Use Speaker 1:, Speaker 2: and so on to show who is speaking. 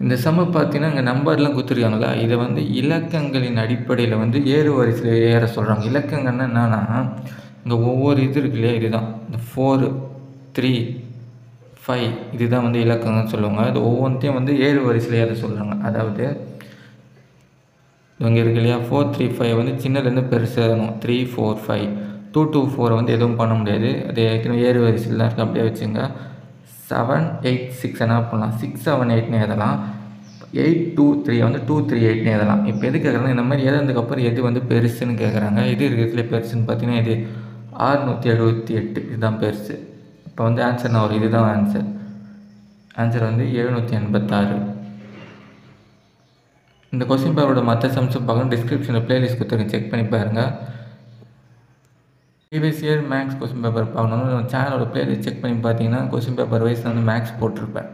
Speaker 1: இந்த சம்மு பார்த்தீங்கன்னா, இங்க நம்பர்லாம் குடுத்துருக்காங்கல்ல, இத வந்து இலக்கங்களின் அடிப்படையில வந்து ஏறு வரிசையில ஏற சொல்றாங்க. இலக்கங்கள்னா என்னன்னா, இங்க ஒவ்வொரு இது இருக்கு இல்லையா? இதுதான். இந்த 4, 3, 5 இதுதான் வந்து இலக்கங்கள்னு சொல்லுவாங்க. அது ஒவ்வொன்த்தையும் வந்து ஏறு வரிசையில ஏற சொல்றாங்க. அதாவது இங்க இருக்கு இல்லையா? 4, 3, 5 வந்து சின்னதுலேருந்து பெருசு ஏறணும். 3, 4, 5 2 to 4 வந்து எதுவும் பண்ண முடியாது. அது ஏற்கனவே ஏறு வரிசையில் தான் இருக்குது. அப்படியே வச்சுங்க. 7, 8, 6 என்ன பண்ணலாம்? 6, 7, 8ன்னு எழுதலாம். 8, 2, 3 வந்து 2, 3, 8ன்னு எழுதலாம். இப்போ எது கேட்குறாங்கன்னா, இந்த மாதிரி எழுதுனதுக்கப்புறம் எது வந்து பெருசுன்னு கேட்குறாங்க. எது இருக்கிறதுலே பெருசுன்னு பார்த்தீங்கன்னா, இது 678 இதுதான் பெருசு. இப்போ வந்து ஆன்சர் நான் இதுதான் ஆன்சர். ஆன்சர் வந்து 786. இந்த கொஸ்டின் பேப்பரோட மற்ற சம்ஸும் பார்க்கணும். டிஸ்கிரிப்ஷனில் பிளேலிஸ்ட் கொடுத்துருக்கேன், செக் பண்ணி பாருங்கள். Previous year maths question paper பார்க்கணும்னு சேனலோட பிளேலிஸ்ட் செக் பண்ணி பார்த்தீங்கன்னா கொஸ்டின் பேப்பர் வைஸ் நான் வந்து மேக்ஸ் போட்டிருப்பேன்.